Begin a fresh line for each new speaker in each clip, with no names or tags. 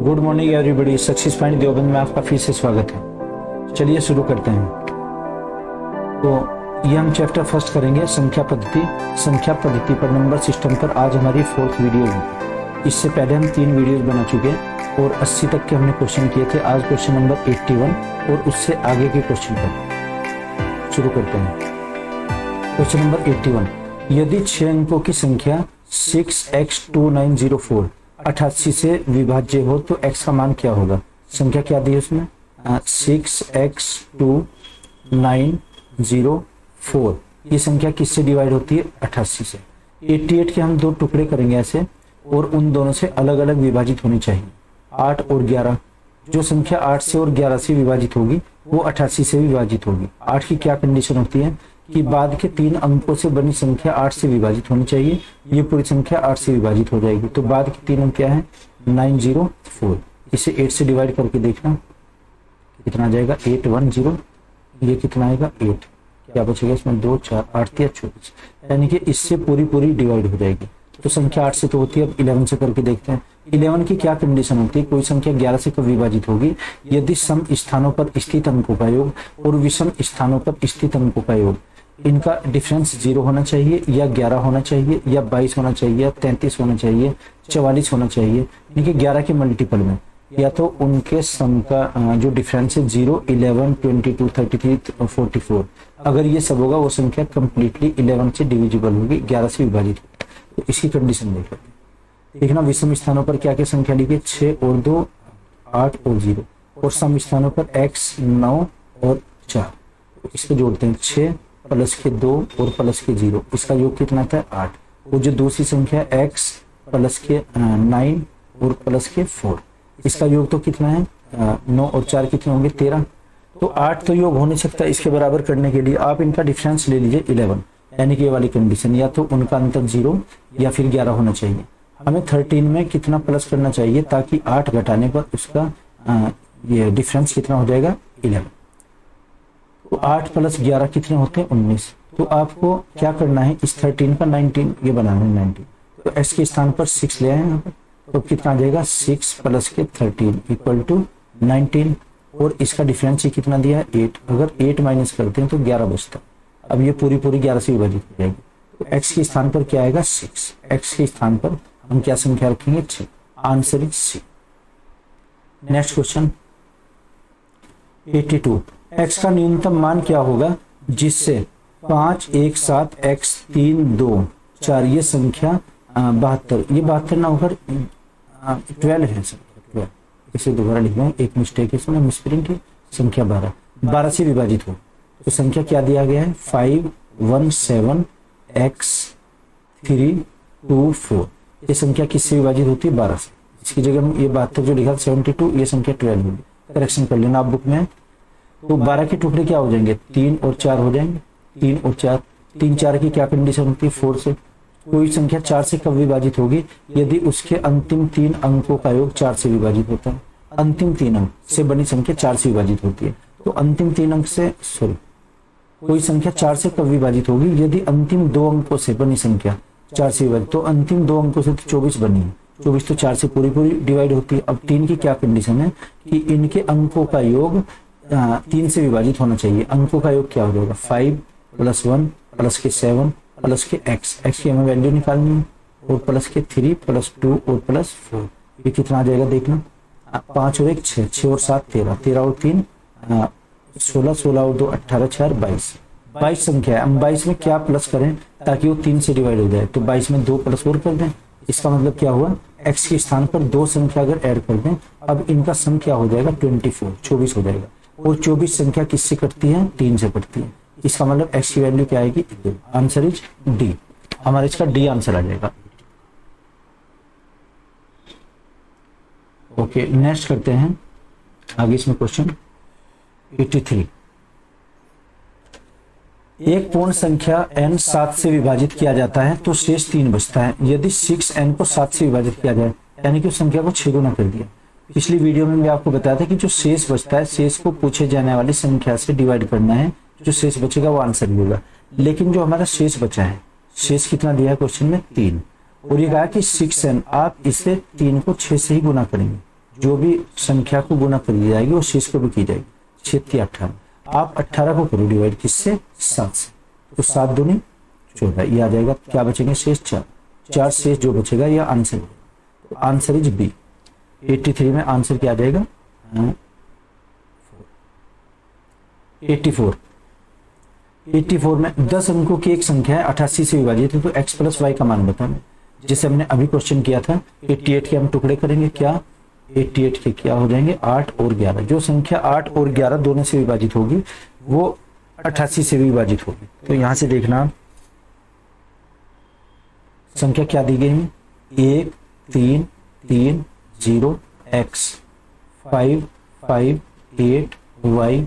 Good morning everybody, success point Deoband में आपका फिर से स्वागत है। चलिए शुरू करते हैं। तो ये हम चैप्टर फर्स्ट करेंगे, संख्या पद्धति। संख्या पद्धति पर नंबर सिस्टम पर आज हमारी 4th वीडियो है। इससे पहले हम 3 वीडियोज बना चुके हैं और 80 तक के हमने क्वेश्चन किए थे। आज क्वेश्चन नंबर 81 और उससे आगे के क्वेश्चन पर शुरू करते हैं। क्वेश्चन नंबर 81, यदि 6 अंकों की संख्या 6x2904 88 से विभाज्य हो तो x का मान क्या होगा। संख्या क्या दी है उसमें 6x2904। ये संख्या किससे डिवाइड होती है 88 से। 88 के हम 2 टुकड़े करेंगे ऐसे और उन दोनों से अलग अलग विभाजित होनी चाहिए। 8 और 11, जो संख्या 8 से और 11 से विभाजित होगी वो 88 से विभाजित होगी। 8 की क्या कंडीशन होती है कि बाद के 3 अंकों से बनी संख्या 8 से विभाजित होनी चाहिए। ये पूरी संख्या 8 से विभाजित हो जाएगी। तो बाद के 3 अंक क्या है 904। इसे 8 से डिवाइड करके देखना कितना आ जाएगा 810। ये कितना आएगा 8, क्या बचेगा इसमें 2 4 8 24, यानी कि इससे पूरी डिवाइड हो जाएगी। तो संख्या 8 से तो होती है। अब 11 से करके देखते हैं। 11 की क्या कंडीशन होती है, कोई संख्या 11 से कब विभाजित होगी यदि सम स्थानों पर स्थित अंकों का योग और विषम स्थानों पर स्थित अंकों का योग, इनका डिफरेंस 0 होना चाहिए या 11 होना चाहिए या 22 होना चाहिए या 33 होना चाहिए 44 होना चाहिए। यानी कि 11 के मल्टीपल में या तो उनके सम का जो डिफरेंस है 0 11 22 33 44, अगर ये सब होगा वो संख्या कंप्लीटली 11 से डिविजिबल होगी, 11 से विभाजित होगी। तो इसकी कंडीशन देखना। विषम स्थानों पर क्या क्या संख्या लिखी, 6 और 2 8 और 0, और सम स्थानों पर x 9 और 4। इसको जोड़ते हैं 6 प्लस के 2 और प्लस के 0, इसका योग कितना था 8। और जो दूसरी संख्या x प्लस के 9 और प्लस के 4, इसका योग तो कितना है 9 और 4 कितने होंगे 13। तो 8 तो योग हो नहीं सकता। इसके बराबर करने के लिए आप इनका डिफरेंस ले लीजिए 11, यानी कि ये वाली कंडीशन, या तो उनका अंतर 0 या फिर 11 होना चाहिए। हमें 13 में कितना प्लस करना चाहिए ताकि 8 घटाने पर उसका ये डिफरेंस कितना हो जाएगा 11। तो 8 प्लस 11 कितने होते हैं 19। तो आपको क्या करना है, इस 13 का 19 ये बनाना है 19। तो x के स्थान पर 6 ले आए यहाँ पर, तो कितना आ जाएगा 6 प्लस के 13 इक्वल टू 19, और इसका डिफरेंस ही कितना दिया है 8। अगर 8 माइनस करते हैं तो 11 बचता। अब ये पूरी 11 से विभाजित हो जाएगी। तो x के स्थान पर क्या आएगा 6, x के स्थान पर हम क्या संख्या रखेंगे 6। Answer is C. Next question 82, x का न्यूनतम मान क्या होगा जिससे 5 1 7 x 3 2 4 ये संख्या 72, ये 72 ना होकर 12 है सर 12। इसे दोबारा लिख रहे, एक मिस्टेक है इसमें, मिसप्रिंट है। संख्या 12 से विभाजित हो तो संख्या क्या दिया गया है 5 1 7 x 3 2 4। ये संख्या किससे विभाजित होती है 12 से। इसकी जगह हम ये 72 जो लिखा 72, ये संख्या 12 होगी। करेक्शन कर लेना आप बुक में। तो 12 के टुकड़े क्या हो जाएंगे 3 और 4 हो जाएंगे, 3 और 4। 3 4 की क्या कंडीशन होती है 4 से। कोई संख्या 4 से कब विभाजित होगी यदि उसके अंतिम 3 अंकों का योग 4 से विभाजित होता है। अंतिम 3 अंक से बनी संख्या 4 से विभाजित होती है। तो अंतिम 3 अंक से कोई संख्या 4 से कब विभाजित होगी यदि अंतिम 2 अंकों से बनी संख्या 4 से विभाजित। तो अंतिम 2 अंकों से तो 24 बनी है, 24 तो 4 से पूरी डिवाइड होती है। अब 3 की क्या कंडीशन है कि इनके अंकों का योग 3 से विभाजित होना चाहिए। अंकों का योग क्या हो जाएगा 5 प्लस 1 प्लस के 7 प्लस के x की हमें वैल्यू निकालनी है, और प्लस के 3 प्लस 2 और प्लस 4। ये कितना आ जाएगा देखना 5 और 1 6, 6 और 7 13, 13 और 3 16, 16 और 2 18 4 22 संख्या है। हम 22 में क्या प्लस करें ताकि वो 3 से डिवाइड हो जाए। तो 22 में 2 प्लस और कर दें। इसका मतलब क्या हुआ x के स्थान पर 2 संख्या अगर ऐड कर दें, अब इनका सम क्या हो जाएगा 24 हो जाएगा। और 24 संख्या किससे कटती है 3 से कटती है। इसका मतलब x की वैल्यू क्या आएगी 2। Answer is D. हमारा इसका डी आंसर आ जाएगा। ओके, नेक्स्ट करते हैं आगे इसमें क्वेश्चन 83। एक पूर्ण संख्या n 7 से विभाजित किया जाता है तो शेष 3 बचता है। यदि 6n को 7 से विभाजित किया जाए यानी कि उस संख्या को 6 गुना कर दिया। पिछली वीडियो में भी आपको बताया था कि जो शेष बचता है शेष को पूछे जाने वाली संख्या से डिवाइड करना है, जो शेष बचेगा वो आंसर भी होगा। लेकिन जो हमारा शेष बचा है, शेष कितना दिया है क्वेश्चन में 3, और ये कहा कि 6n आप इसे 3 को 6 से ही गुना करेंगे, जो भी संख्या को गुना कर दी जाएगी वो शेष को भी की जाएगी। 6 18, आप 18 को करो डिवाइड किससे, 7 से, तो 7 दूनी 14, ये आ जाएगा। क्या बचेंगे शेष 4, 4 शेष जो बचेगा यह आंसर है। तो आंसर इज बी। 83 में आंसर क्या आ जाएगा, 84। 84 में 10 अंकों की एक संख्या है 88 से विभाजित है, तो x प्लस वाई का मान बताना। जैसे हमने अभी क्वेश्चन किया था, 88 के हम टुकड़े करेंगे, क्या 88 के क्या हो जाएंगे 8 और 11। जो संख्या 8 और 11 दोनों से विभाजित होगी वो 88 से भी विभाजित होगी। तो यहां से देखना संख्या क्या दी गई है, 1 3 3 0 x 5 5 8 y।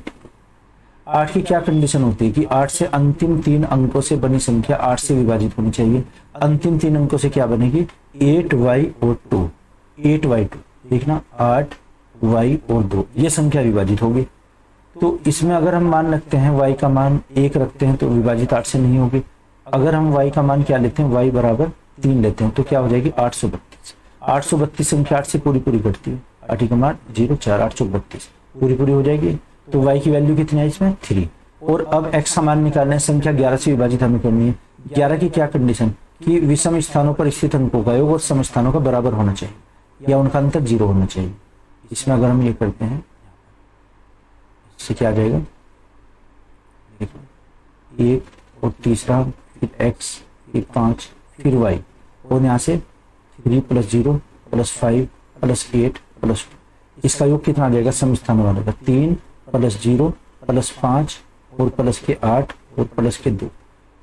8 की क्या कंडीशन होती है कि 8 से अंतिम 3 अंकों से बनी संख्या 8 से विभाजित होनी चाहिए। अंतिम 3 अंकों से क्या बनेगी 8y और 2, 8y2। देखना 8y और 2 ये संख्या विभाजित होगी। तो इसमें अगर हम मान रखते हैं y का मान 1 रखते हैं तो विभाजित 8 से नहीं होगी। अगर हम y का मान क्या लेते हैं, y बराबर 3 लेते हैं तो क्या हो जाएगी 832। 832 संख्या 8 से पूरी पूरी कटती है, 8 का मान 0 4 832 पूरी पूरी हो जाएगी। तो y की वैल्यू कितनी है इसमें 3। और अब x का मान निकालना है, संख्या 11 से विभाजित हमें करनी है। 11 की क्या कंडीशन कि विषम स्थानों पर स्थित अंकों का योग और सम स्थानों का बराबर होना चाहिए या उनका अंतर 0 होना चाहिए। इसमें अगर हम ये करते हैं इससे क्या आ जाएगा, देखो 1 और तीसरा फिर x फिर 5 फिर y और यहाँ से 3 + 0 + 5 + 8 + 2। इसका योग कितना आ जाएगा सम स्थानों वाले का, 3 + 0 + 5 और प्लस के 8 और प्लस के 2।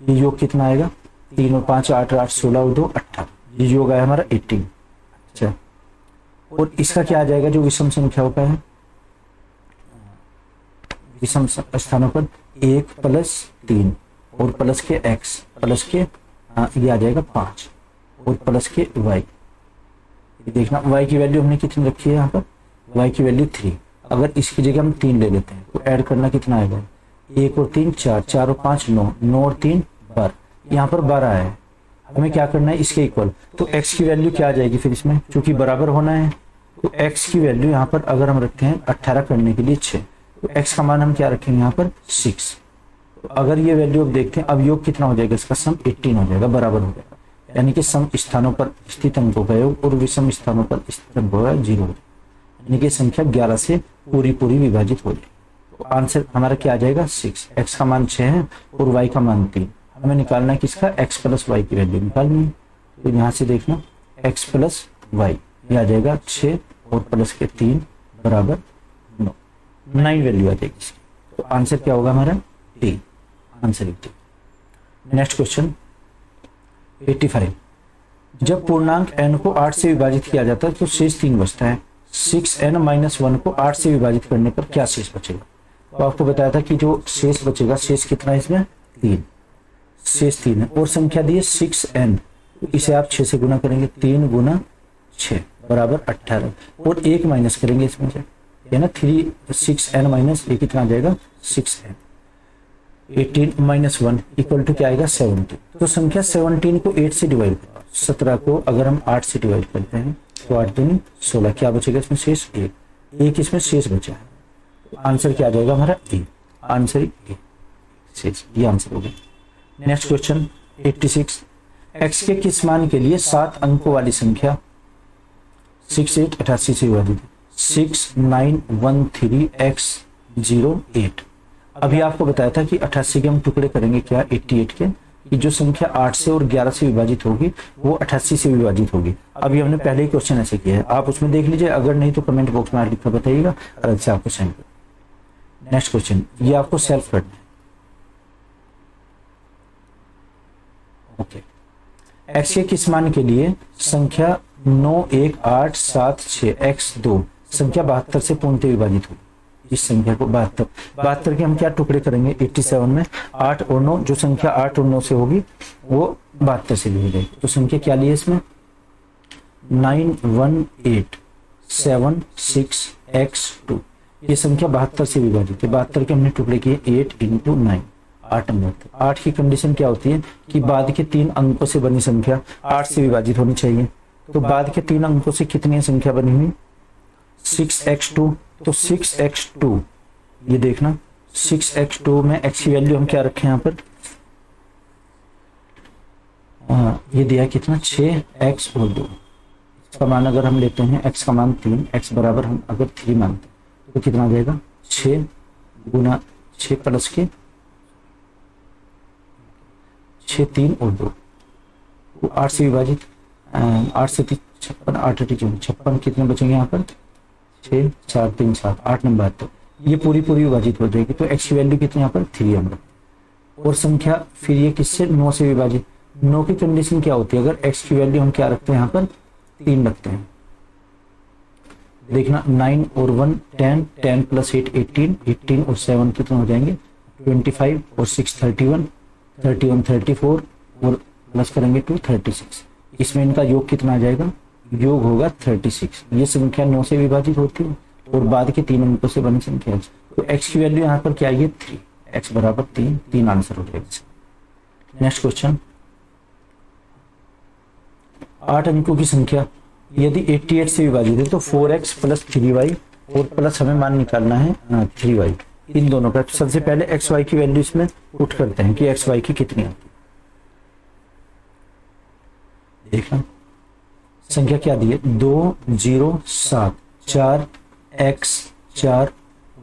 ये योग कितना आएगा 3 और 5 8 8 16 और 2 18। ये योग आया हमारा 18। अच्छा, और इसका क्या आ जाएगा जो विषम संख्याओं का है, विषम स्थानों पर 1 + 3 और प्लस के x प्लस के ये आ जाएगा 5 और प्लस के y। देखना y की वैल्यू हमने कितनी रखी है यहाँ पर, y की वैल्यू 3। अगर इसकी जगह हम 3 ले लेते हैं तो ऐड करना कितना आएगा, 1 और 3 4, 4 और 5 9, 9 और 3 12। यहाँ पर 12 है, हमें क्या करना है इसके इक्वल। तो x की वैल्यू क्या आ जाएगी फिर इसमें, क्योंकि बराबर होना है तो x की वैल्यू यहाँ पर अगर हम रखते हैं 18 करने के लिए 6, तो x का मान हम क्या रखेंगे यहाँ पर 6। तो अगर ये वैल्यू अब देखते हैं, अब योग कितना हो जाएगा इसका, सम 18 हो जाएगा, बराबर हो जाएगा। यानी कि सम स्थानों पर स्थित अंकों का योग और विषम स्थानों पर स्थित अंकों का 0 हो जाएगा, यानी कि संख्या 11 से पूरी पूरी विभाजित हो जाएगी। तो आंसर हमारा क्या आ जाएगा 6। x का मान 6 है और y का मान 3। हमें निकालना है किसका, x + y की वैल्यू निकालनी है। तो यहाँ से देखना x + y ये आ जाएगा 6 और प्लस के 3 बराबर 9, 9 वैल्यू आ जाएगी इसकी। तो आंसर क्या होगा हमारा D, answer D. Next question 85। जब पूर्णांक n को 8 से विभाजित किया जाता है तो शेष 3 बचता है। 6n - 1 को 8 से विभाजित करने पर क्या शेष बचेगा। तो आपको बताया था कि जो शेष बचेगा, शेष कितना है इसमें 3, शेष 3 है और संख्या दी है 6n, तो इसे आप 6 से गुना करेंगे, 3 × 6 बराबर 18 और 1 माइनस करेंगे इसमें से, है ना 3 6n - ये कितना आ जाएगा 6n। 18 - 1 इक्वल टू क्या आएगा 17। तो संख्या 17 को 8 से डिवाइड, 17 को अगर हम 8 से डिवाइड करते हैं तो 8 दूनी 16, क्या बचेगा इसमें शेष 1 इसमें शेष बचा है। तो आंसर क्या आ जाएगा हमारा ए, आंसर ए शेष, ये आंसर हो गया। Next question 86। x के किस मान के लिए 7 अंकों वाली संख्या 6 8 88 से विभाजित, 6 9 1 3 x 0 8। अभी आपको बताया था कि 88 के हम टुकड़े करेंगे क्या 88 के, कि जो संख्या 8 से और 11 से विभाजित होगी वो 88 से विभाजित होगी। अभी हमने पहले ही क्वेश्चन ऐसे किया है, आप उसमें देख लीजिए, अगर नहीं तो कमेंट बॉक्स में लिखकर बताइएगा, अलग से आपको सेंड कर। नेक्स्ट क्वेश्चन ये आपको सेल्फ करना है। ओके, x के किस मान के लिए संख्या 9 1 8 7 6 x 2 संख्या 72 से पूर्णतः विभाजित होगी। इस संख्या को 72 के हम क्या टुकड़े करेंगे 87 में, 8 और 9, जो संख्या 8 और 9 से होगी वो 72 से भी हो जाएगी। तो संख्या क्या ली है इसमें 9 1 8 7 6 x 2, ये संख्या 72 से विभाजित है। 72 के हमने टुकड़े किए 8 × 9 8 नंबर। 8 की कंडीशन क्या होती है कि बाद के 3 अंकों से बनी संख्या 8 से विभाजित होनी चाहिए। तो बाद के 3 अंकों से कितनी संख्या बनी हुई 6x2, तो 6x2 ये देखना 6x2 में x की वैल्यू हम क्या रखें यहाँ पर, ये दिया है कितना 6x और 2, इसका मान अगर हम लेते हैं x का मान 3, x बराबर हम अगर 3 मानते हैं तो कितना आ जाएगा 6 गुना 6 प्लस के 6 3 और 2, 8 से विभाजित 8 से 56, 8 56 कितने बचेंगे यहाँ पर 6 4 3 7 8 नंबर, तो ये पूरी विभाजित हो जाएगी। तो x की वैल्यू कितनी यहाँ पर 3 हम रखते, और संख्या फिर ये किससे 9 से विभाजित, 9 की कंडीशन क्या होती है, अगर x की वैल्यू हम क्या रखते हैं यहाँ पर 3 रखते हैं, देखना 9 और 1 10, 10 प्लस 8 18, 18 और 7 कितने हो जाएंगे 25 और 6 31, 31 34 और प्लस करेंगे 2 36, इसमें इनका योग कितना आ जाएगा, योग होगा 36। ये संख्या 9 से विभाजित होती है और बाद के 3 अंकों से बनी संख्या है। तो x की वैल्यू यहाँ पर क्या है 3, x बराबर 3, 3 आंसर हो जाएगा। नेक्स्ट क्वेश्चन, 8 अंकों की संख्या यदि 88 से विभाजित है तो 4x प्लस 3y और प्लस हमें मान निकालना है 3y, इन दोनों का। सबसे पहले एक्स वाई की वैल्यू इसमें पुट करते हैं कि एक्स वाई की कितनी आती है। देखना संख्या क्या दी है 2 0 7 4 x 4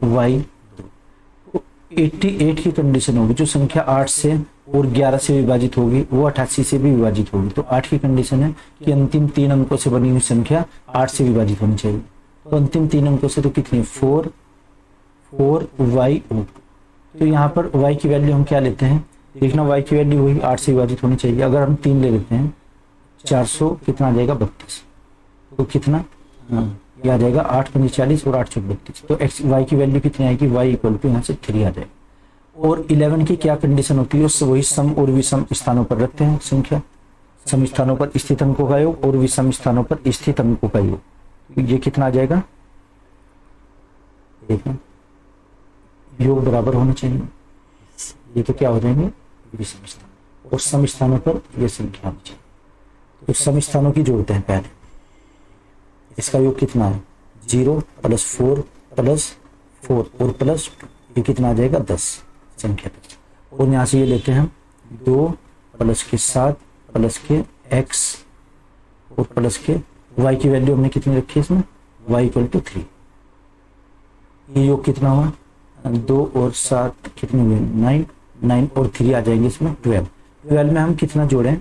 y 2, 88 की कंडीशन होगी, जो संख्या 8 से और 11 से विभाजित होगी वो 88 से भी विभाजित होगी। तो 8 की कंडीशन है कि अंतिम 3 अंकों से बनी हुई संख्या 8 से विभाजित होनी चाहिए। तो अंतिम 3 अंकों से तो कितनी 4 y और 2, तो यहाँ पर y की वैल्यू हम क्या लेते हैं, देखना y की वैल्यू वही 8 से विभाजित होनी चाहिए। अगर हम 3 ले लेते हैं 400 कितना आ जाएगा 32, तो कितना ये आ जाएगा 8 पंजे 40 और 8 चौक 32, तो x y की वैल्यू कितनी आएगी, y इक्वल टू यहाँ से 3 आ जाएगा। और 11 की क्या कंडीशन होती है, उससे वही सम और विषम स्थानों पर रखते हैं संख्या, सम स्थानों पर स्थित अंकों का योग और विषम स्थानों पर स्थित अंकों का योग, ये कितना आ जाएगा, देखना योग बराबर होना चाहिए, ये तो क्या हो जाएंगे विषम स्थान, और सम स्थानों पर यह संख्या होनी चाहिए। तो सम स्थानों की जोड़ते हैं पहले, इसका योग कितना है 0 प्लस 4 प्लस 4 और प्लस 2, ये कितना आ जाएगा 10 संख्या 10। और यहाँ से ये लेते हैं हम 2 प्लस के 7 प्लस के x और प्लस के y की वैल्यू हमने कितनी रखी है इसमें, y इक्वल टू 3, ये योग कितना हुआ 2 और 7 कितने हुए 9, 9 और 3 आ जाएंगे इसमें 12, 12 में हम कितना जोड़ें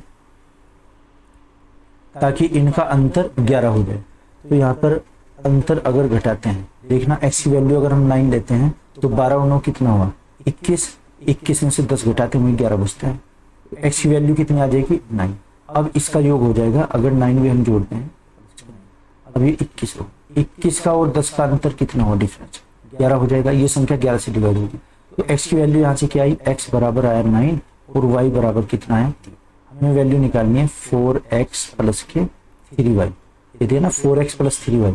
ताकि इनका अंतर 11 हो जाए। तो यहाँ पर अंतर अगर घटाते हैं, देखना x की वैल्यू अगर हम 9 लेते हैं तो 12 और 9 कितना हुआ 21, 21 में से 10 घटाते हुए 11 बचता है, x की वैल्यू कितनी आ जाएगी 9। अब इसका योग हो जाएगा अगर 9 भी हम जोड़ते हैं, अब ये 21 हो, 21 का और 10 का अंतर कितना हो डिफरेंस 11 हो जाएगा, ये संख्या 11 से डिवाइड होगी। तो x की वैल्यू यहाँ से क्या आई, x बराबर आया 9 और y बराबर कितना है 3। हमें वैल्यू निकालनी है 4x प्लस के 3y, ये दिया ना 4x प्लस 3y,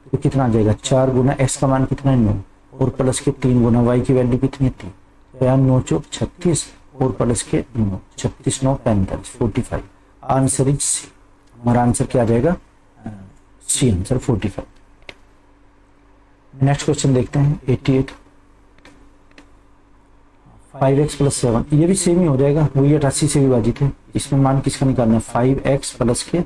तो कितना आ जाएगा 4 गुना x का मान कितना है 9 और प्लस के 3 गुना y की वैल्यू कितनी है 3, तो यहाँ 9 चौक 36 और प्लस के 9 36 9 45 45, आंसर इज सी। हमारा आंसर क्या आ जाएगा सी आंसर 45। नेक्स्ट क्वेश्चन देखते हैं 88, 5x प्लस 7, ये भी सेम ही हो जाएगा, वही 88 से विभाजित है, इसमें मान किसका निकालना है 5x प्लस के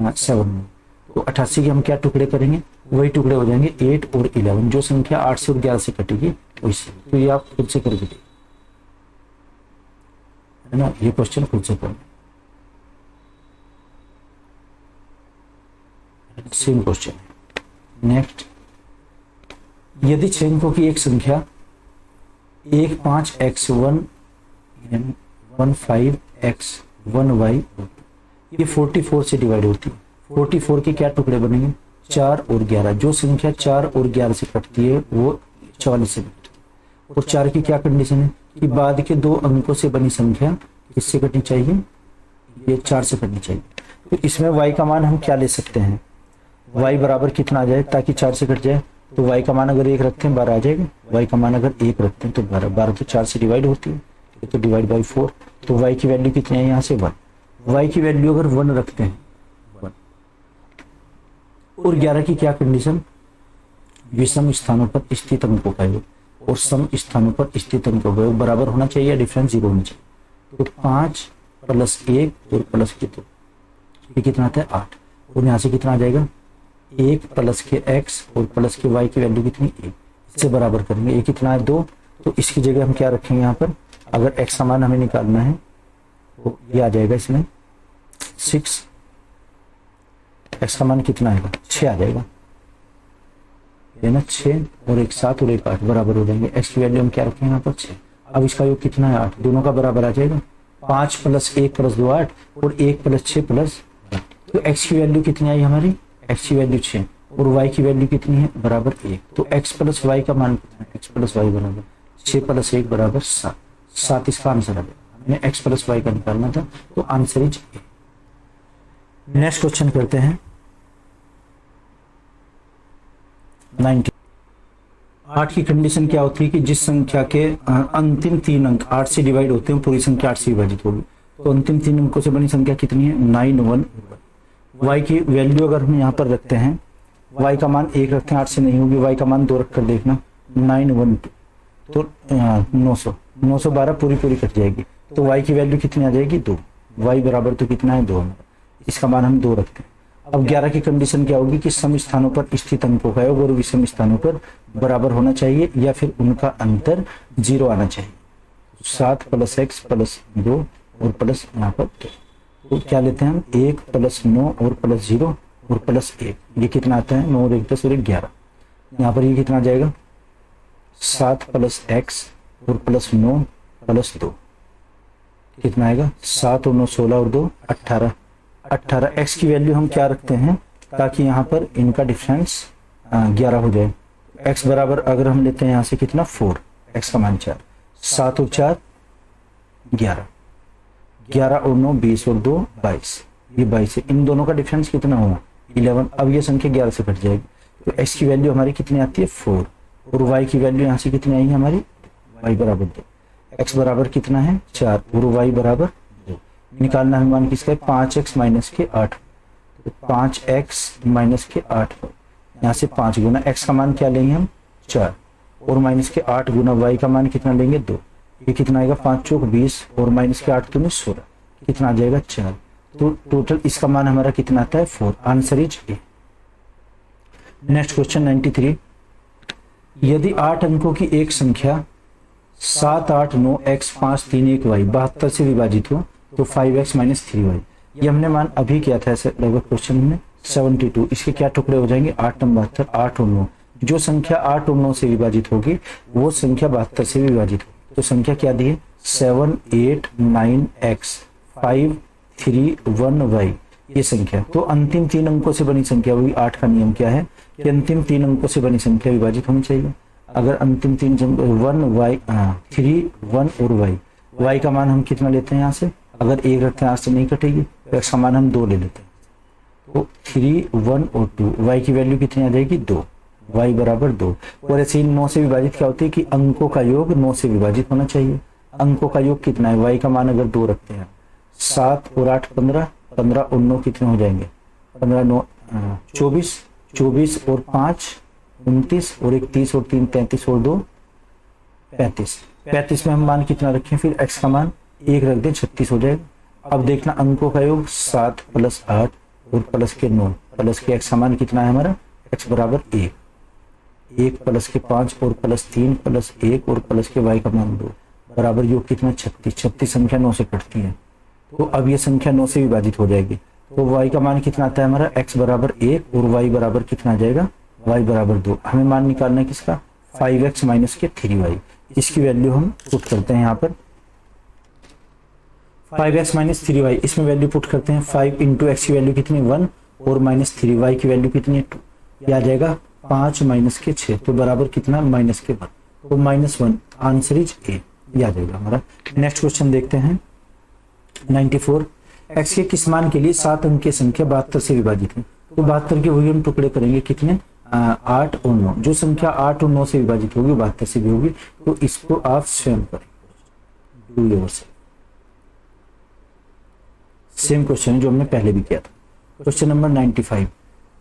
7 में। तो 88 के हम क्या टुकड़े करेंगे, वही टुकड़े हो जाएंगे 8 और 11, जो संख्या 8 से और 11 से कटेगी वैसे, तो ये आप खुद से करके देखिए, है ना, ये क्वेश्चन खुद से करें, सेम क्वेश्चन है। नेक्स्ट, यदि 6 अंकों की एक संख्या 1 5 x 1 1 5 x 1 y, ये 44 से डिवाइड होती है। 44 के क्या टुकड़े बनेंगे 4 और 11, जो संख्या 4 और 11 से कटती है वो 44 से कटती है। और 4 की क्या कंडीशन है कि बाद के 2 अंकों से बनी संख्या किससे कटनी चाहिए, ये 4 से कटनी चाहिए। तो इसमें y का मान हम क्या ले सकते हैं, y बराबर कितना आ जाए ताकि 4 से कट जाए, तो y का मान अगर 1 रखते हैं 12 आ जाएगा, y का मान अगर 1 रखते हैं तो 12, 12 तो 4 से डिवाइड होती है, तो डिवाइड बाई 4, तो y की वैल्यू कितनी है यहाँ से 1, y की वैल्यू अगर 1 रखते हैं 1, और 11 की क्या कंडीशन विषम स्थानों पर स्थित अंकों का योग और सम स्थानों पर स्थित अंकों का योग बराबर होना चाहिए या डिफरेंस 0 होना चाहिए। तो 5 प्लस 1 और प्लस के 2, ये कितना आता है 8, और यहाँ से कितना आ जाएगा 1 प्लस के x और प्लस के y की वैल्यू कितनी 1, इससे बराबर करेंगे। ये कितना है 2, तो इसकी जगह हम क्या रखेंगे यहाँ पर, अगर x का मान हमें निकालना है तो ये आ जाएगा इसमें 6, x का मान कितना आएगा 6 आ जाएगा, ये ना 6 और 1 7 और 1 8 बराबर हो जाएंगे। x की वैल्यू हम क्या रखेंगे यहाँ पर 6। अब इसका योग कितना है 8, दोनों का बराबर आ जाएगा, 5 प्लस 1 प्लस 2 8 और 1 प्लस 6 प्लस, तो x की वैल्यू कितनी आई हमारी, x की वैल्यू 6 और y की वैल्यू कितनी है बराबर 1। तो x प्लस y का मान कितना है, x प्लस y बराबर 6 प्लस 1 बराबर 7, 7 इसका आंसर आ गया। हमें x प्लस y का निकालना था, तो answer is A. Next question करते हैं 90। 8 की कंडीशन क्या होती है कि जिस संख्या के अंतिम 3 अंक 8 से डिवाइड होते हैं पूरी संख्या 8 से विभाजित होगी। तो अंतिम 3 अंकों से बनी संख्या कितनी है 9 1। y की वैल्यू अगर हम यहाँ पर रखते हैं, y का मान 1 रखते हैं 8 से नहीं होगी, y का मान 2 रख कर देखना 912, तो 912 पूरी कट जाएगी, तो y की वैल्यू कितनी आ जाएगी 2, y बराबर तो कितना है 2, इसका मान हम 2 रखते हैं। अब 11 की कंडीशन क्या होगी कि सम स्थानों पर स्थित अंकों का योग और विषम स्थानों पर बराबर होना चाहिए या फिर उनका अंतर 0 आना चाहिए। 7 प्लस x प्लस 2 और प्लस यहाँ पर 2, तो क्या लेते हैं हम 1 प्लस 9 और प्लस 0 और प्लस 1, ये कितना आता है 9 और 1 10 और 1 11। यहाँ पर ये कितना आ जाएगा 7 प्लस x और प्लस 9 प्लस 2, कितना आएगा 7 और 9 16 और 2 18। 18 x की वैल्यू हम क्या रखते हैं ताकि यहाँ पर इनका डिफरेंस 11 हो जाए। x बराबर अगर हम लेते हैं यहाँ से कितना 4, x का मान 4, 7 और 4 11, 11 और 9 20 और 2 22, ये 22 है, इन दोनों का डिफरेंस कितना होगा 11। अब ये संख्या 11 से कट जाएगी, तो x की वैल्यू हमारी कितनी आती है 4 और y की वैल्यू यहाँ से कितनी आई है हमारी y बराबर 2, x बराबर कितना है 4 और y बराबर 2। निकालना है मान किसका है 5x माइनस के 8, तो 5x माइनस के 8, यहाँ से 5 गुना x का मान क्या लेंगे हम 4 और माइनस के 8 गुना y का मान कितना लेंगे 2, ये कितना आएगा 5 चौक 20 और माइनस के 8 दूनी 16, कितना आ जाएगा 4। तो टोटल इसका मान हमारा कितना आता है 4, answer is A. Next question 93। यदि 8 अंकों की एक संख्या 7 8 9 x 5 3 1 y 72 से विभाजित हो तो 5x माइनस 3y, ये हमने मान अभी किया था ऐसे लगभग क्वेश्चन में 72। इसके क्या टुकड़े हो जाएंगे 8 9 72, 8 और 9, जो संख्या 8 और 9 से विभाजित होगी वो संख्या 72 से विभाजित होगी। तो संख्या क्या दी है 7 8 9 x 5 3 1 y, ये संख्या। तो अंतिम 3 अंकों से बनी संख्या, वही 8 का नियम क्या है कि अंतिम 3 अंकों से बनी संख्या विभाजित होनी चाहिए। अगर अंतिम 3 1 y 3 1 और y का मान हम कितना लेते हैं यहाँ से, अगर 1 रखते हैं आज से नहीं कटेगी, तो x का मान हम 2 ले लेते हैं, तो 3 1 और 2, y की वैल्यू कितनी आ जाएगी 2, y बराबर 2। और ऐसे ही 9 से विभाजित क्या होती है कि अंकों का योग 9 से विभाजित होना चाहिए। अंकों का योग कितना है, y का मान अगर 2 रखते हैं 7 और 8 15, 15 और 9 कितने हो जाएंगे 15 9 24, 24 और 5 29 और 1 30 और 3 33 और 2 35, 35 में हम मान कितना रखें फिर x का मान 1 रख दें 36 हो जाएगा। अब देखना अंकों का योग 7 प्लस 8 और प्लस के 9 प्लस के x का मान कितना है हमारा x बराबर 1, 1 प्लस के 5 और प्लस 3 प्लस 1 और प्लस के y का मान 2 बराबर योग कितना 36। 36 संख्या 9 से कटती है, तो अब ये संख्या 9 से विभाजित हो जाएगी, तो y का मान कितना आता है हमारा x बराबर 1 और y बराबर कितना आ जाएगा y बराबर 2। हमें मान निकालना है किसका 5x माइनस के 3y, इसकी वैल्यू हम पुट करते हैं यहाँ पर 5x माइनस 3y, इसमें वैल्यू पुट करते हैं 5 इंटू एक्स की वैल्यू कितनी 1 और माइनस 3y की वैल्यू कितनी है 2, यह आ जाएगा 5 माइनस के 6, तो बराबर कितना माइनस के 1, तो -1, आंसर इज ए, यह आ जाएगा हमारा। नेक्स्ट क्वेश्चन देखते हैं 94। x के किस मान के लिए 7 अंक की संख्या 72 से विभाजित है, तो 72 के वही हम टुकड़े करेंगे कितने 8 और 9, जो संख्या 8 और 9 से विभाजित होगी 72 से भी होगी, तो इसको आप स्वयं करें, डू योरसेल्फ। सेम क्वेश्चन जो हमने पहले भी किया था। Question number 95।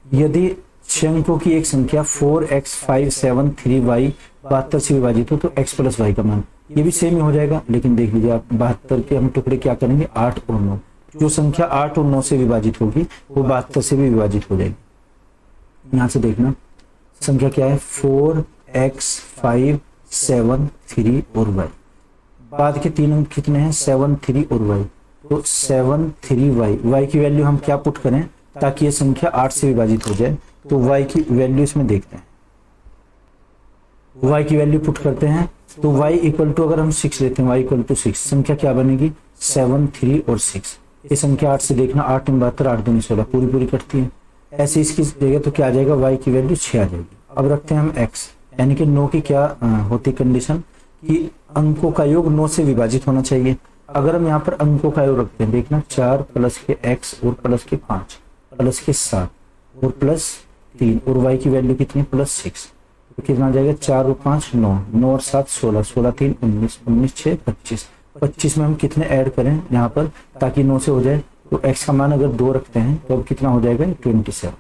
यदि 6 अंकों की एक संख्या 4x 5 7 3y 72 से विभाजित हो तो x प्लस वाई का मान, ये भी सेम ही हो जाएगा। लेकिन देख लीजिए आप 72 के हम टुकड़े क्या करेंगे 8 और 9, जो संख्या 8 और 9 से विभाजित होगी वो 72 से भी विभाजित हो जाएगी। यहाँ से देखना संख्या क्या है 4x 5 7 3 और y, बाद के 3 अंक कितने हैं 7 3 और y, तो 7 3y, y की वैल्यू हम क्या पुट करें ताकि ये संख्या 8 से विभाजित हो जाए, तो y की वैल्यू इसमें देखते हैं। y की वैल्यू पुट करते हैं तो y इक्वल टू अगर हम 6 लेते हैं y इक्वल टू 6, संख्या क्या बनेगी 7 3 और 6, ये संख्या 8 से देखना 8 72 8 दूनी 16 पूरी पूरी कटती है। ऐसे इसकी जगह तो क्या आ जाएगा y की वैल्यू 6 आ जाएगी। अब रखते हैं हम x, यानी कि 9 की क्या होती कंडीशन कि अंकों का योग 9 से विभाजित होना चाहिए। अगर हम यहाँ पर अंकों का योग रखते हैं देखना 4 प्लस के x और प्लस के 5 प्लस के 7 और प्लस 3 और y की वैल्यू कितनी प्लस 6, तो कितना आ जाएगा 4 और 5 9 9 और 7 16 16 3 19 19 6 25 25 में हम कितने ऐड करें यहाँ पर ताकि 9 से हो जाए, तो x का मान अगर 2 रखते हैं तो अब कितना हो जाएगा 27,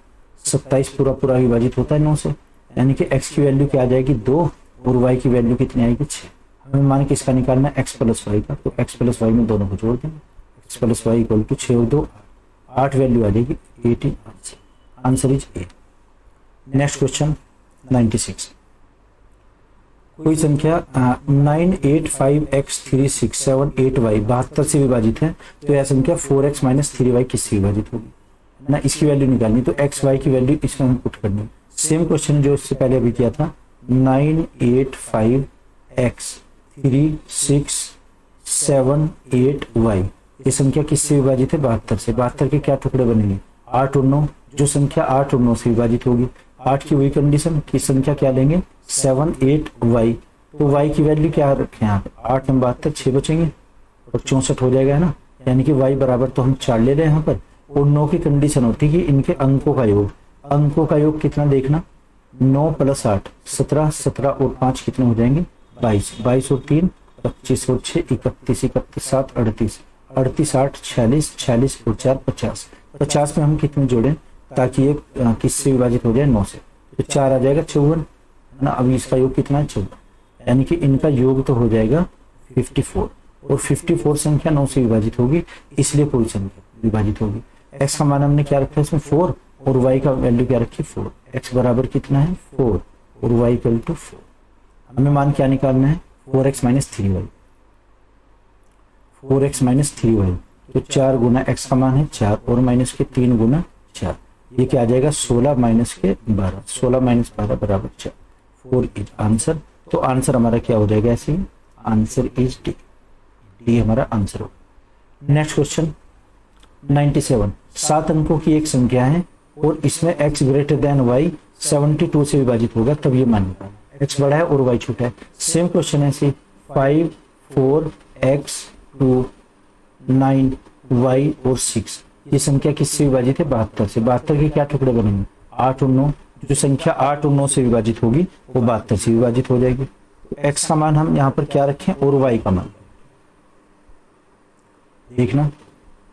27 पूरा पूरा विभाजित होता है 9 से, यानी कि x की वैल्यू क्या आ जाएगी 2 और y की वैल्यू कितनी आएगी 6। हमें मान किसका निकालना है x प्लस वाई का, तो x प्लस वाई में दोनों को जोड़ देंगे, x plus Y equal to 6 और 2 8 वैल्यू आ जाएगी 18 answer is A. Next question 96, कोई संख्या 985x3678y 72 से विभाजित है, तो यह संख्या 4x माइनस 3y किससे विभाजित होगी ना, इसकी वैल्यू निकालनी, तो x y की वैल्यू इसमें हम पुट करनी। सेम क्वेश्चन जो इससे पहले अभी किया था 985x3678y, ये संख्या किससे विभाजित है 72 से। 72 के क्या टुकड़े बनेंगे 8 और 9, जो संख्या 8 और 9 से विभाजित होगी, 8 की वही कंडीशन की संख्या क्या लेंगे 7 8y, तो y की वैल्यू क्या रखें यहाँ पे 8 में 72 6 बचेंगे और 64 हो जाएगा है ना, यानी कि y बराबर तो हम 4 ले रहे हैं यहाँ पर, और 9 की कंडीशन होती है कि इनके अंकों का योग, अंकों का योग कितना देखना 9 प्लस 8 17 17 और 5 कितने हो जाएंगे 22 22 और 3 25 और 6 31 31 7 38 38 8 46 46 और 4 50 50 में हम कितने जोड़ें ताकि ये किससे विभाजित हो जाए 9 से, तो 4 आ जाएगा 54 है ना। अभी इसका योग कितना है 14, यानी कि इनका योग तो हो जाएगा 54 और 54 संख्या 9 से विभाजित होगी, इसलिए पूरी संख्या विभाजित होगी। x का मान हमने क्या रखा है इसमें 4 और y का वैल्यू क्या रखी 4, x बराबर कितना है 4 और y इक्वल टू 4। हमें मान क्या निकालना है 4x minus 3y, 4x minus 3y, तो 4 गुना x का मान है 4 और माइनस के 3 गुना 4, ये क्या आ जाएगा 16 माइनस के 12, 16 माइनस 12 बराबर 4, 4 इज आंसर। तो आंसर हमारा क्या हो जाएगा ऐसे ही, आंसर इज डी, डी हमारा आंसर होगा। नेक्स्ट क्वेश्चन 97, 7 अंकों की एक संख्या है और इसमें x ग्रेटर देन y 72 से विभाजित होगा, तब ये मान निकालना, x बड़ा है और y छोटा है। सेम क्वेश्चन है ऐसे 5 4 x 2 9 y और 6, ये संख्या किससे विभाजित है 72 से। 72 के क्या टुकड़े बनेंगे 8 और 9, जो संख्या 8 और 9 से विभाजित होगी वो 72 से विभाजित हो जाएगी। तो x का मान हम यहाँ पर क्या रखें और y का मान देखना,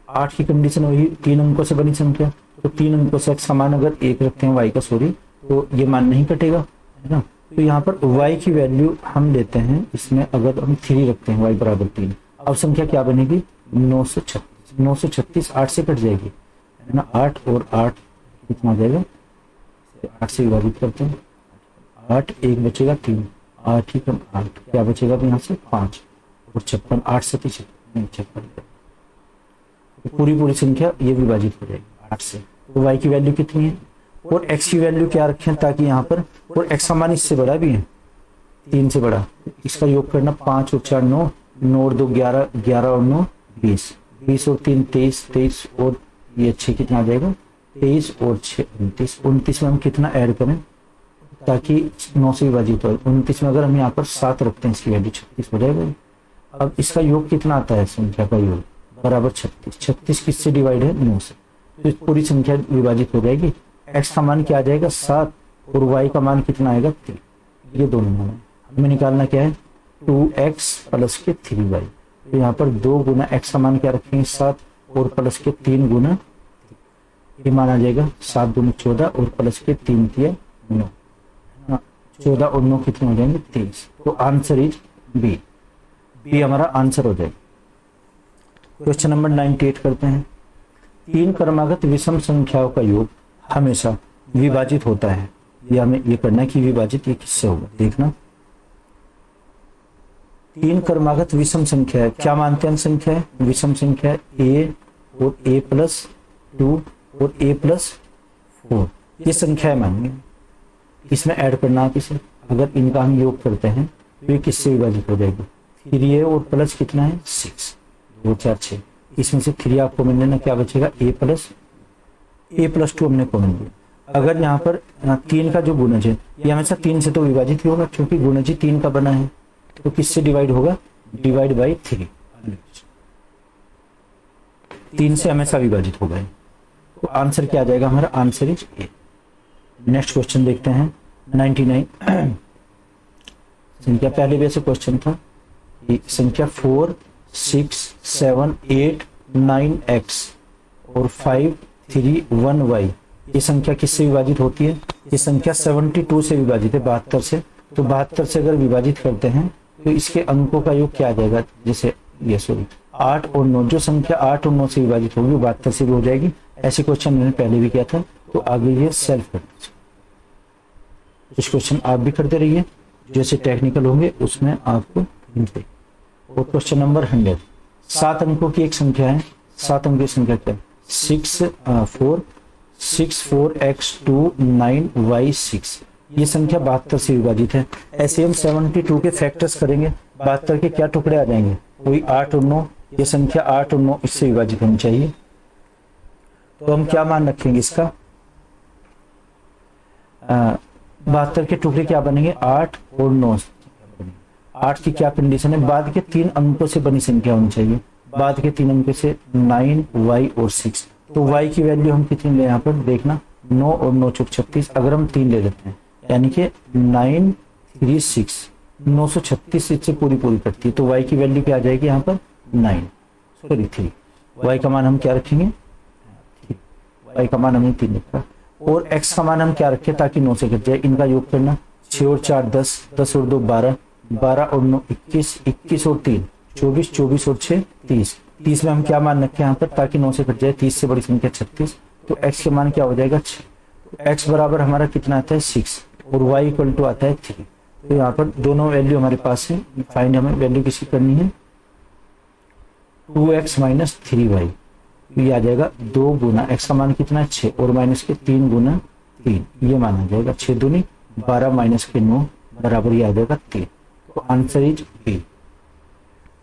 8 की कंडीशन वही 3 अंकों से बनी संख्या, तो 3 अंकों से x का मान अगर 1 रखते हैं y का सॉरी, तो ये मान नहीं कटेगा है ना। तो यहाँ पर y की वैल्यू हम लेते हैं, इसमें अगर हम 3 रखते हैं y बराबर 3, अब संख्या क्या बनेगी 936, 936 8 से कट जाएगी है ना, 8 और 8 कितना आ जाएगा 8 से विभाजित करते हैं, 8 1 बचेगा 3 8 ही कम 8 क्या बचेगा अब यहाँ से 5 और 56 8 से 56, पूरी पूरी संख्या ये विभाजित हो जाएगी 8 से। तो y की वैल्यू कितनी है और x की वैल्यू क्या रखें ताकि यहाँ पर, और x का मान इससे बड़ा भी है 3 से बड़ा, इसका योग करना 5 और 4 9 9 और 2 11 11 और 9 20 20 और 3 23 23 और ये 6 कितना आ जाएगा 23 और 6 29 29 में हम कितना ऐड करें ताकि 9 से विभाजित हो, 29 में अगर हम यहाँ पर 7 रखते हैं इसकी वैल्यू 36 हो जाएगा। अब इसका योग कितना आता है संख्या का योग बराबर 36, 36 किससे डिवाइड है 9 से, तो पूरी संख्या विभाजित हो जाएगी। x का मान क्या आ जाएगा 7 और y का मान कितना आएगा 3, ये दोनों मान है। हमें निकालना क्या है 2x प्लस के 3y, तो यहाँ पर 2 गुना x का मान क्या रखेंगे 7 और प्लस के 3 गुना, ये माना जाएगा 7 दूनी 14 और प्लस के 3 तिया 9, 14 और 9 कितने हो जाएंगे 23। तो आंसर इज बी, बी हमारा आंसर हो जाएगा। क्वेश्चन नंबर 98 करते हैं। 3 क्रमागत विषम संख्याओं का योग हमेशा विभाजित होता है। ये हमें ये करना है कि विभाजित ये किससे होगा, देखना। 3 क्रमागत विषम संख्या है, क्या मानते हैं हम संख्या है? विषम संख्या है a और a+2 और a+4, ये संख्या है मानेंगे। इसमें ऐड करना है किसे, अगर इनका हम योग करते हैं तो ये किससे विभाजित हो जाएगी? 3a और प्लस कितना है 6, 2 4 6, इसमें से 3 आपको मिल लेना, क्या बचेगा a+2 हमने कॉमन लिया। अगर यहाँ पर 3 का जो गुणज है ये हमेशा 3 से तो विभाजित ही होगा, क्योंकि गुणज ही 3 का बना है, तो किससे डिवाइड होगा? डिवाइड बाई 3, 3 से हमेशा विभाजित होगा। तो आंसर क्या आ जाएगा हमारा? Answer is A. Next question देखते हैं 99। संख्या पहले भी ऐसे क्वेश्चन था कि संख्या 4 6 7 8 9x और 5 3 1y, ये संख्या किससे विभाजित होती है? ये संख्या 72 से विभाजित है, 72 से। तो 72 से अगर विभाजित करते हैं तो इसके अंकों का योग क्या आ जाएगा? जैसे ये 8 और 9, जो संख्या 8 और 9 से विभाजित होगी वो 72 से भी हो जाएगी। ऐसे क्वेश्चन मैंने पहले भी किया था, तो आगे ये सेल्फ करना। कुछ क्वेश्चन आप भी करते रहिए, जैसे टेक्निकल होंगे उसमें आपको मिलते। और क्वेश्चन नंबर 100, 7 अंकों की एक संख्या है, 7 अंकों की संख्या क्या है? 6 4x2 9y6, ये संख्या 72 से विभाजित है। ऐसे हम 72 के फैक्टर्स करेंगे, 72 के क्या टुकड़े आ जाएंगे? कोई 8 और 9, ये संख्या 8 और 9 इससे विभाजित होनी चाहिए। तो हम क्या मान रखेंगे इसका? 72 के टुकड़े क्या बनेंगे? 8 और 9। 8 की क्या कंडीशन है? बाद के 3 अंकों से बनी संख्या होनी चाहिए, बाद के 3 अंकों से 9 y और 6। तो y की वैल्यू हम कितनी ले, यहाँ पर देखना 9 और 9 चौक 36, अगर हम 3 ले लेते हैं यानी कि 936, 936 इससे पूरी कटती है, तो y की वैल्यू क्या आ जाएगी यहाँ पर? 3। y का मान हम क्या रखेंगे? y का मान हमने 3 रखा, और x का मान हम क्या रखें ताकि 9 से कट जाए? इनका योग करना, 6 और 4 10, 10 और 2 12, 12 और 9 21, 21 और 3 24, 24 और 6 30, 30 में हम क्या मान रखें यहाँ पर ताकि 9 से कट जाए? 30 से बड़ी संख्या 36, तो x के मान क्या हो जाएगा? 6। तो x बराबर हमारा कितना आता है? 6, और y इक्वल टू आता है 3। तो यहाँ पर दोनों वैल्यू हमारे पास है, फाइंड हमें वैल्यू किसकी करनी है? 2x - 3y, ये आ जाएगा 2 गुना x का मान कितना है? 6, और माइनस के 3 गुना 3, ये माना जाएगा 6 दूनी 12 माइनस के 9 बराबर ये आ जाएगा 3। तो आंसर इज बी।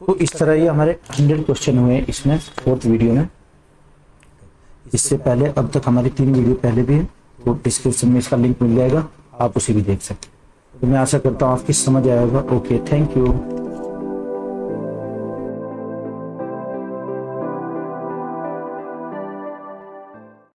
तो इस तरह ये हमारे 100 क्वेश्चन हुए इसमें 4th वीडियो में। इससे पहले अब तक हमारी 3 वीडियो पहले भी है, तो डिस्क्रिप्शन में इसका लिंक मिल जाएगा, आप उसे भी देख सकते हैं। तो मैं आशा करता हूँ आपकी समझ आया होगा। Okay, thank you.